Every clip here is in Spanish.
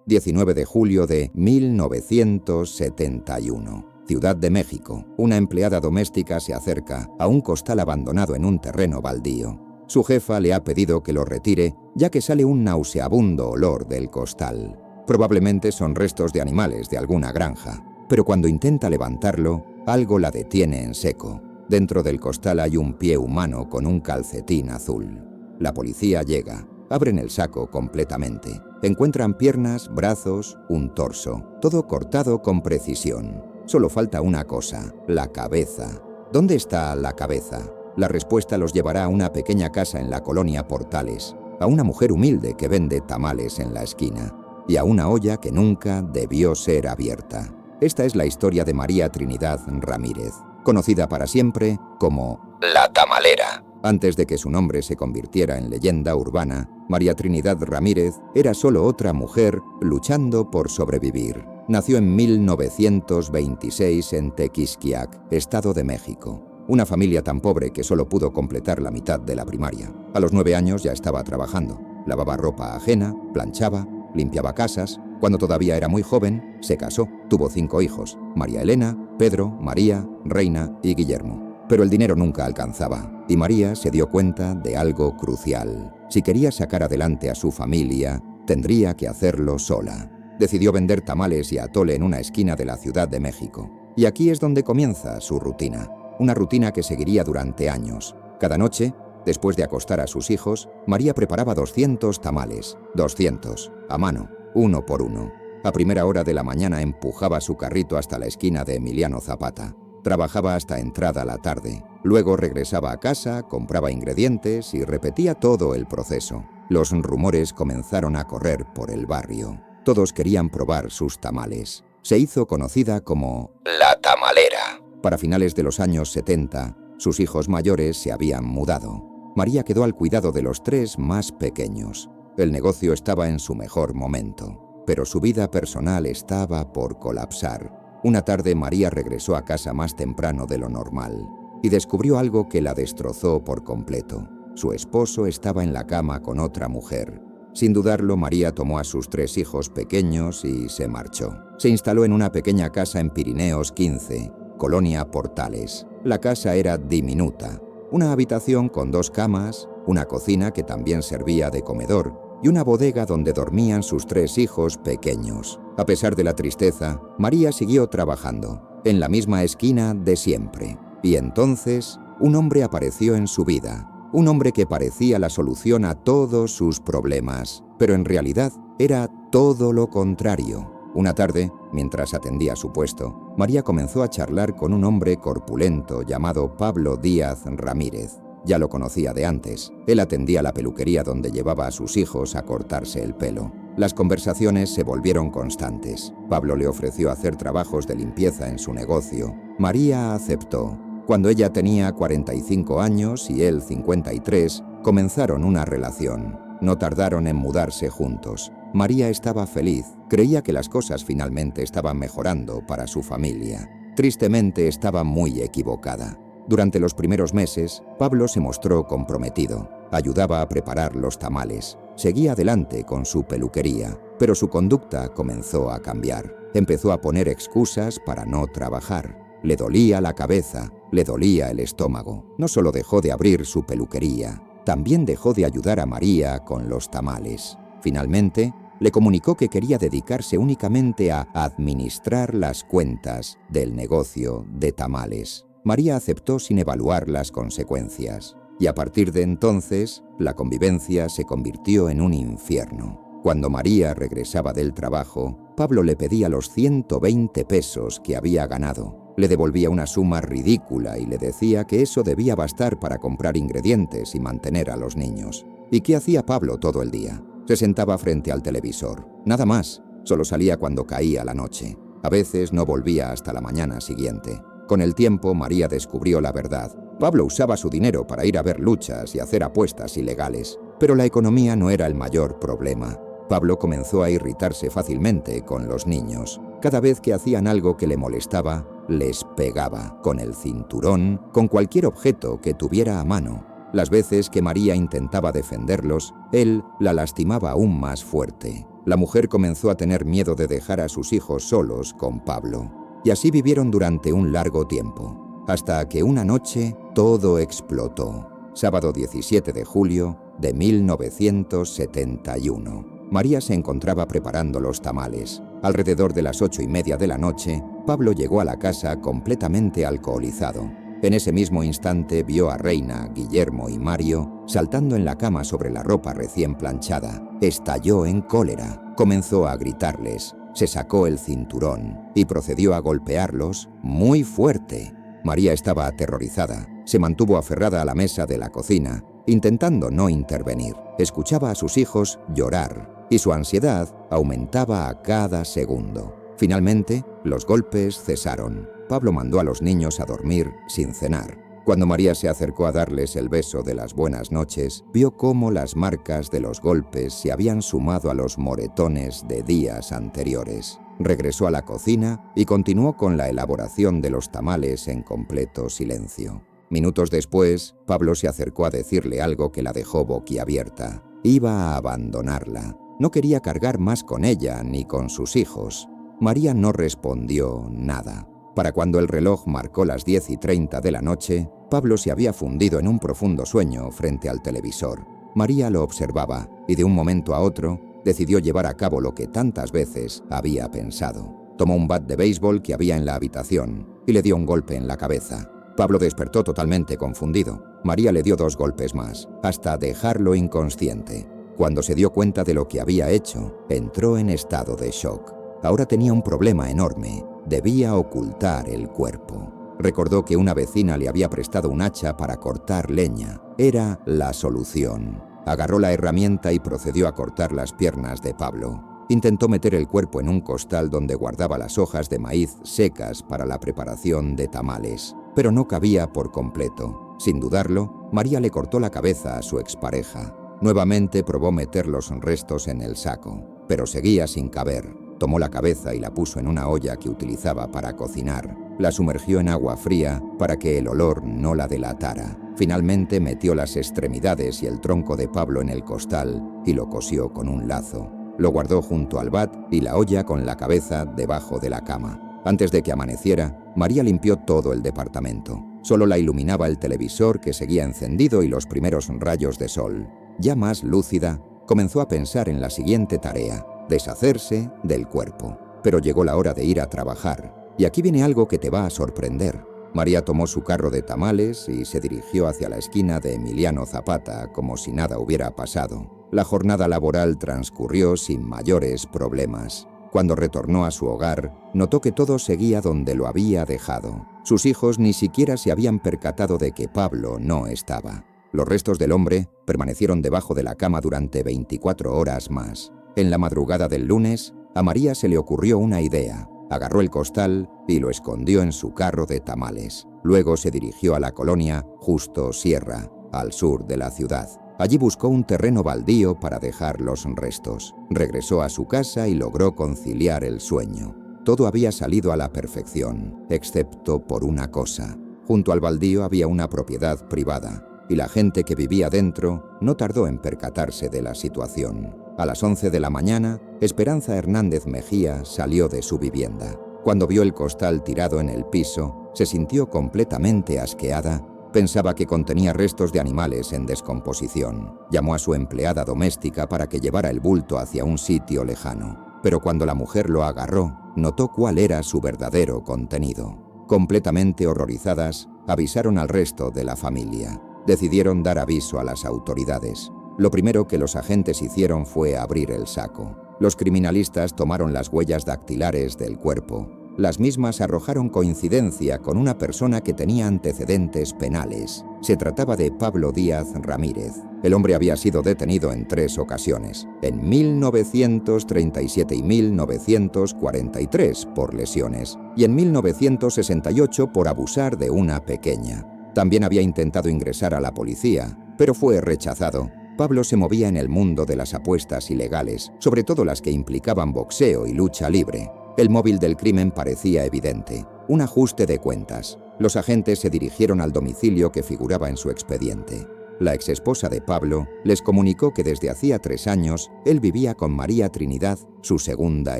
19 de julio de 1971. Ciudad de México. Una empleada doméstica se acerca a un costal abandonado en un terreno baldío. Su jefa le ha pedido que lo retire, ya que sale un nauseabundo olor del costal. Probablemente son restos de animales de alguna granja, pero cuando intenta levantarlo, algo la detiene en seco. Dentro del costal hay un pie humano con un calcetín azul. La policía llega. Abren el saco completamente. Encuentran piernas, brazos, un torso, todo cortado con precisión. Solo falta una cosa, la cabeza. ¿Dónde está la cabeza? La respuesta los llevará a una pequeña casa en la colonia Portales, a una mujer humilde que vende tamales en la esquina, y a una olla que nunca debió ser abierta. Esta es la historia de María Trinidad Ramírez, conocida para siempre como La Tamalera. Antes de que su nombre se convirtiera en leyenda urbana, María Trinidad Ramírez era solo otra mujer luchando por sobrevivir. Nació en 1926 en Tequisquiac, Estado de México. Una familia tan pobre que solo pudo completar la mitad de la primaria. A los 9 años ya estaba trabajando. Lavaba ropa ajena, planchaba, limpiaba casas. Cuando todavía era muy joven, se casó. Tuvo 5 hijos: María Elena, Pedro, María, Reina y Guillermo. Pero el dinero nunca alcanzaba, y María se dio cuenta de algo crucial. Si quería sacar adelante a su familia, tendría que hacerlo sola. Decidió vender tamales y atole en una esquina de la Ciudad de México. Y aquí es donde comienza su rutina. Una rutina que seguiría durante años. Cada noche, después de acostar a sus hijos, María preparaba 200 tamales. 200, a mano, uno por uno. A primera hora de la mañana empujaba su carrito hasta la esquina de Emiliano Zapata. Trabajaba hasta entrada la tarde. Luego regresaba a casa, compraba ingredientes y repetía todo el proceso. Los rumores comenzaron a correr por el barrio. Todos querían probar sus tamales. Se hizo conocida como La Tamalera. Para finales de los años 70, sus hijos mayores se habían mudado. María quedó al cuidado de los 3 más pequeños. El negocio estaba en su mejor momento, pero su vida personal estaba por colapsar. Una tarde María regresó a casa más temprano de lo normal y descubrió algo que la destrozó por completo. Su esposo estaba en la cama con otra mujer. Sin dudarlo, María tomó a sus 3 hijos pequeños y se marchó. Se instaló en una pequeña casa en Pirineos 15, colonia Portales. La casa era diminuta. Una habitación con 2 camas, una cocina que también servía de comedor y una bodega donde dormían sus 3 hijos pequeños. A pesar de la tristeza, María siguió trabajando, en la misma esquina de siempre. Y entonces, un hombre apareció en su vida. Un hombre que parecía la solución a todos sus problemas, pero en realidad era todo lo contrario. Una tarde, mientras atendía su puesto, María comenzó a charlar con un hombre corpulento llamado Pablo Díaz Ramírez. Ya lo conocía de antes. Él atendía la peluquería donde llevaba a sus hijos a cortarse el pelo. Las conversaciones se volvieron constantes. Pablo le ofreció hacer trabajos de limpieza en su negocio. María aceptó. Cuando ella tenía 45 años y él 53, comenzaron una relación. No tardaron en mudarse juntos. María estaba feliz. Creía que las cosas finalmente estaban mejorando para su familia. Tristemente estaba muy equivocada. Durante los primeros meses, Pablo se mostró comprometido. Ayudaba a preparar los tamales. Seguía adelante con su peluquería, pero su conducta comenzó a cambiar. Empezó a poner excusas para no trabajar. Le dolía la cabeza, le dolía el estómago. No solo dejó de abrir su peluquería, también dejó de ayudar a María con los tamales. Finalmente, le comunicó que quería dedicarse únicamente a administrar las cuentas del negocio de tamales. María aceptó sin evaluar las consecuencias, y a partir de entonces, la convivencia se convirtió en un infierno. Cuando María regresaba del trabajo, Pablo le pedía los 120 pesos que había ganado. Le devolvía una suma ridícula y le decía que eso debía bastar para comprar ingredientes y mantener a los niños. ¿Y qué hacía Pablo todo el día? Se sentaba frente al televisor. Nada más. Solo salía cuando caía la noche. A veces no volvía hasta la mañana siguiente. Con el tiempo, María descubrió la verdad. Pablo usaba su dinero para ir a ver luchas y hacer apuestas ilegales. Pero la economía no era el mayor problema. Pablo comenzó a irritarse fácilmente con los niños. Cada vez que hacían algo que le molestaba, les pegaba con el cinturón, con cualquier objeto que tuviera a mano. Las veces que María intentaba defenderlos, él la lastimaba aún más fuerte. La mujer comenzó a tener miedo de dejar a sus hijos solos con Pablo. Y así vivieron durante un largo tiempo, hasta que una noche todo explotó. Sábado 17 de julio de 1971. María se encontraba preparando los tamales. Alrededor de las 8:30 de la noche, Pablo llegó a la casa completamente alcoholizado. En ese mismo instante vio a Reina, Guillermo y Mario saltando en la cama sobre la ropa recién planchada. Estalló en cólera, comenzó a gritarles, se sacó el cinturón y procedió a golpearlos muy fuerte. María estaba aterrorizada, se mantuvo aferrada a la mesa de la cocina, intentando no intervenir. Escuchaba a sus hijos llorar y su ansiedad aumentaba a cada segundo. Finalmente, los golpes cesaron. Pablo mandó a los niños a dormir sin cenar. Cuando María se acercó a darles el beso de las buenas noches, vio cómo las marcas de los golpes se habían sumado a los moretones de días anteriores. Regresó a la cocina y continuó con la elaboración de los tamales en completo silencio. Minutos después, Pablo se acercó a decirle algo que la dejó boquiabierta. Iba a abandonarla. No quería cargar más con ella ni con sus hijos. María no respondió nada. Para cuando el reloj marcó las 10:30 de la noche, Pablo se había fundido en un profundo sueño frente al televisor. María lo observaba y de un momento a otro decidió llevar a cabo lo que tantas veces había pensado. Tomó un bat de béisbol que había en la habitación y le dio un golpe en la cabeza. Pablo despertó totalmente confundido. María le dio 2 golpes más, hasta dejarlo inconsciente. Cuando se dio cuenta de lo que había hecho, entró en estado de shock. Ahora tenía un problema enorme. Debía ocultar el cuerpo. Recordó que una vecina le había prestado un hacha para cortar leña. Era la solución. Agarró la herramienta y procedió a cortar las piernas de Pablo. Intentó meter el cuerpo en un costal donde guardaba las hojas de maíz secas para la preparación de tamales, pero no cabía por completo. Sin dudarlo, María le cortó la cabeza a su expareja. Nuevamente probó meter los restos en el saco, pero seguía sin caber. Tomó la cabeza y la puso en una olla que utilizaba para cocinar. La sumergió en agua fría para que el olor no la delatara. Finalmente metió las extremidades y el tronco de Pablo en el costal y lo cosió con un lazo. Lo guardó junto al bat y la olla con la cabeza debajo de la cama. Antes de que amaneciera, María limpió todo el departamento. Solo la iluminaba el televisor que seguía encendido y los primeros rayos de sol. Ya más lúcida, comenzó a pensar en la siguiente tarea: deshacerse del cuerpo. Pero llegó la hora de ir a trabajar. Y aquí viene algo que te va a sorprender. María tomó su carro de tamales y se dirigió hacia la esquina de Emiliano Zapata como si nada hubiera pasado. La jornada laboral transcurrió sin mayores problemas. Cuando retornó a su hogar, notó que todo seguía donde lo había dejado. Sus hijos ni siquiera se habían percatado de que Pablo no estaba. Los restos del hombre permanecieron debajo de la cama durante 24 horas más. En la madrugada del lunes, a María se le ocurrió una idea. Agarró el costal y lo escondió en su carro de tamales. Luego se dirigió a la colonia Justo Sierra, al sur de la ciudad. Allí buscó un terreno baldío para dejar los restos. Regresó a su casa y logró conciliar el sueño. Todo había salido a la perfección, excepto por una cosa. Junto al baldío había una propiedad privada, y la gente que vivía dentro no tardó en percatarse de la situación. A las 11 de la mañana, Esperanza Hernández Mejía salió de su vivienda. Cuando vio el costal tirado en el piso, se sintió completamente asqueada. Pensaba que contenía restos de animales en descomposición. Llamó a su empleada doméstica para que llevara el bulto hacia un sitio lejano. Pero cuando la mujer lo agarró, notó cuál era su verdadero contenido. Completamente horrorizadas, avisaron al resto de la familia. Decidieron dar aviso a las autoridades. Lo primero que los agentes hicieron fue abrir el saco. Los criminalistas tomaron las huellas dactilares del cuerpo. Las mismas arrojaron coincidencia con una persona que tenía antecedentes penales. Se trataba de Pablo Díaz Ramírez. El hombre había sido detenido en 3 ocasiones, en 1937 y 1943 por lesiones, y en 1968 por abusar de una pequeña. También había intentado ingresar a la policía, pero fue rechazado. Pablo se movía en el mundo de las apuestas ilegales, sobre todo las que implicaban boxeo y lucha libre. El móvil del crimen parecía evidente: un ajuste de cuentas. Los agentes se dirigieron al domicilio que figuraba en su expediente. La exesposa de Pablo les comunicó que desde hacía 3 años él vivía con María Trinidad, su segunda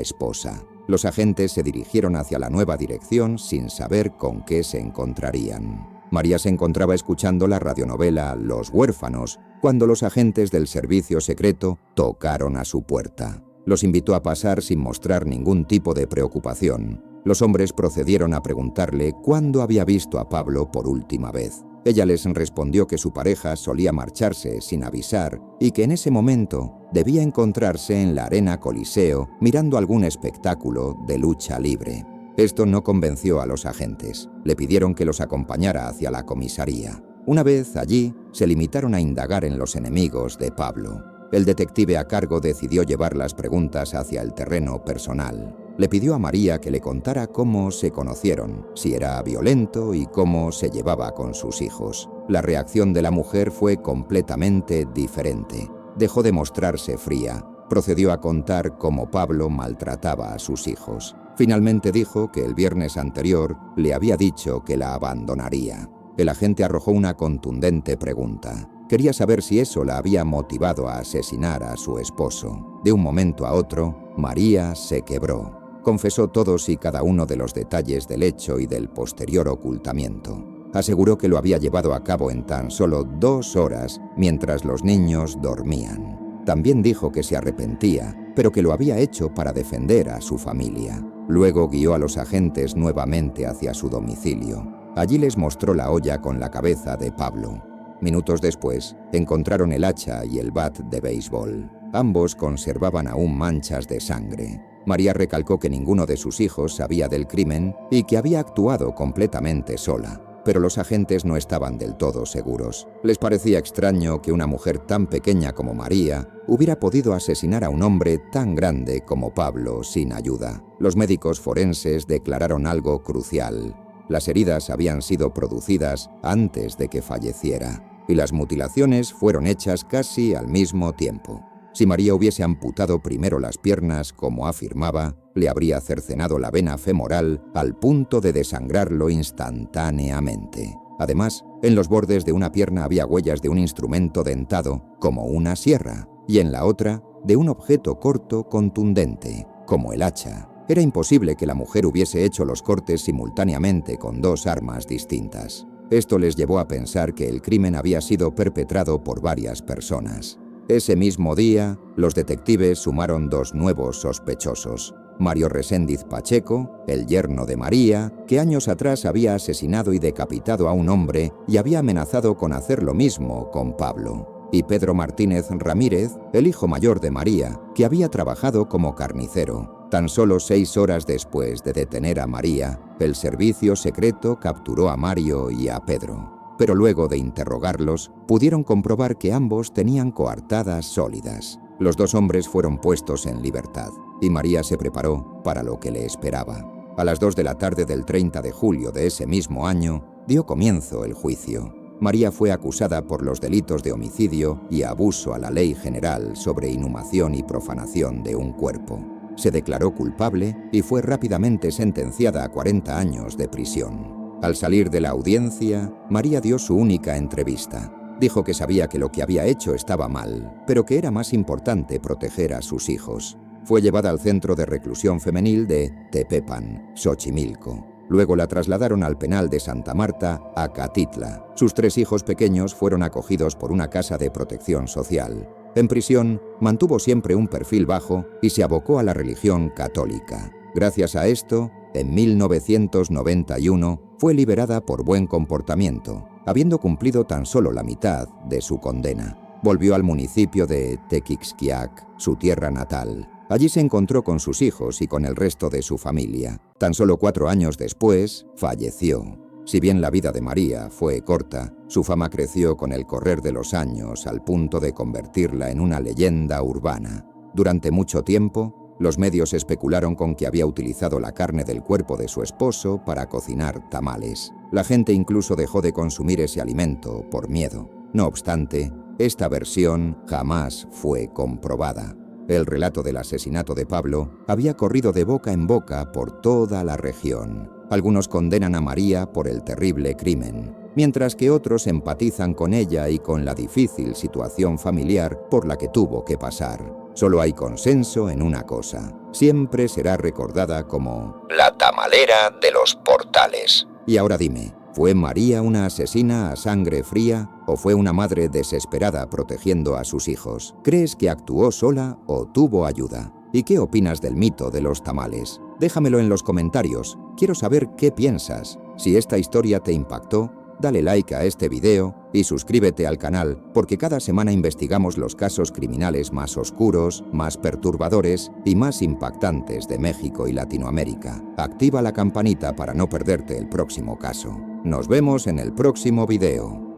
esposa. Los agentes se dirigieron hacia la nueva dirección sin saber con qué se encontrarían. María se encontraba escuchando la radionovela Los huérfanos cuando los agentes del servicio secreto tocaron a su puerta. Los invitó a pasar sin mostrar ningún tipo de preocupación. Los hombres procedieron a preguntarle cuándo había visto a Pablo por última vez. Ella les respondió que su pareja solía marcharse sin avisar y que en ese momento debía encontrarse en la Arena Coliseo mirando algún espectáculo de lucha libre. Esto no convenció a los agentes. Le pidieron que los acompañara hacia la comisaría. Una vez allí, se limitaron a indagar en los enemigos de Pablo. El detective a cargo decidió llevar las preguntas hacia el terreno personal. Le pidió a María que le contara cómo se conocieron, si era violento y cómo se llevaba con sus hijos. La reacción de la mujer fue completamente diferente. Dejó de mostrarse fría. Procedió a contar cómo Pablo maltrataba a sus hijos. Finalmente dijo que el viernes anterior le había dicho que la abandonaría. El agente arrojó una contundente pregunta. Quería saber si eso la había motivado a asesinar a su esposo. De un momento a otro, María se quebró. Confesó todos y cada uno de los detalles del hecho y del posterior ocultamiento. Aseguró que lo había llevado a cabo en tan solo 2 horas mientras los niños dormían. También dijo que se arrepentía, pero que lo había hecho para defender a su familia. Luego guió a los agentes nuevamente hacia su domicilio. Allí les mostró la olla con la cabeza de Pablo. Minutos después, encontraron el hacha y el bat de béisbol. Ambos conservaban aún manchas de sangre. María recalcó que ninguno de sus hijos sabía del crimen y que había actuado completamente sola. Pero los agentes no estaban del todo seguros. Les parecía extraño que una mujer tan pequeña como María hubiera podido asesinar a un hombre tan grande como Pablo sin ayuda. Los médicos forenses declararon algo crucial. Las heridas habían sido producidas antes de que falleciera, y las mutilaciones fueron hechas casi al mismo tiempo. Si María hubiese amputado primero las piernas, como afirmaba, le habría cercenado la vena femoral al punto de desangrarlo instantáneamente. Además, en los bordes de una pierna había huellas de un instrumento dentado, como una sierra, y en la otra, de un objeto corto contundente, como el hacha. Era imposible que la mujer hubiese hecho los cortes simultáneamente con 2 armas distintas. Esto les llevó a pensar que el crimen había sido perpetrado por varias personas. Ese mismo día, los detectives sumaron 2 nuevos sospechosos. Mario Reséndiz Pacheco, el yerno de María, que años atrás había asesinado y decapitado a un hombre y había amenazado con hacer lo mismo con Pablo. Y Pedro Martínez Ramírez, el hijo mayor de María, que había trabajado como carnicero. Tan solo 6 horas después de detener a María, el servicio secreto capturó a Mario y a Pedro. Pero luego de interrogarlos, pudieron comprobar que ambos tenían coartadas sólidas. Los 2 hombres fueron puestos en libertad, y María se preparó para lo que le esperaba. A las 2 de la tarde del 30 de julio de ese mismo año, dio comienzo el juicio. María fue acusada por los delitos de homicidio y abuso a la ley general sobre inhumación y profanación de un cuerpo. Se declaró culpable y fue rápidamente sentenciada a 40 años de prisión. Al salir de la audiencia, María dio su única entrevista. Dijo que sabía que lo que había hecho estaba mal, pero que era más importante proteger a sus hijos. Fue llevada al centro de reclusión femenil de Tepepan, Xochimilco. Luego la trasladaron al penal de Santa Marta, Acatitla. Sus 3 hijos pequeños fueron acogidos por una casa de protección social. En prisión, mantuvo siempre un perfil bajo y se abocó a la religión católica. Gracias a esto, en 1991 fue liberada por buen comportamiento, habiendo cumplido tan solo la mitad de su condena. Volvió al municipio de Tequixquiac, su tierra natal. Allí se encontró con sus hijos y con el resto de su familia. Tan solo 4 años después, falleció. Si bien la vida de María fue corta, su fama creció con el correr de los años al punto de convertirla en una leyenda urbana. Durante mucho tiempo, los medios especularon con que había utilizado la carne del cuerpo de su esposo para cocinar tamales. La gente incluso dejó de consumir ese alimento por miedo. No obstante, esta versión jamás fue comprobada. El relato del asesinato de Pablo había corrido de boca en boca por toda la región. Algunos condenan a María por el terrible crimen. mientras que otros empatizan con ella y con la difícil situación familiar por la que tuvo que pasar. Solo hay consenso en una cosa: siempre será recordada como la tamalera de los Portales. Y ahora dime, ¿fue María una asesina a sangre fría o fue una madre desesperada protegiendo a sus hijos? ¿Crees que actuó sola o tuvo ayuda? ¿Y qué opinas del mito de los tamales? Déjamelo en los comentarios, quiero saber qué piensas. Si esta historia te impactó, dale like a este video y suscríbete al canal, porque cada semana investigamos los casos criminales más oscuros, más perturbadores y más impactantes de México y Latinoamérica. Activa la campanita para no perderte el próximo caso. Nos vemos en el próximo video.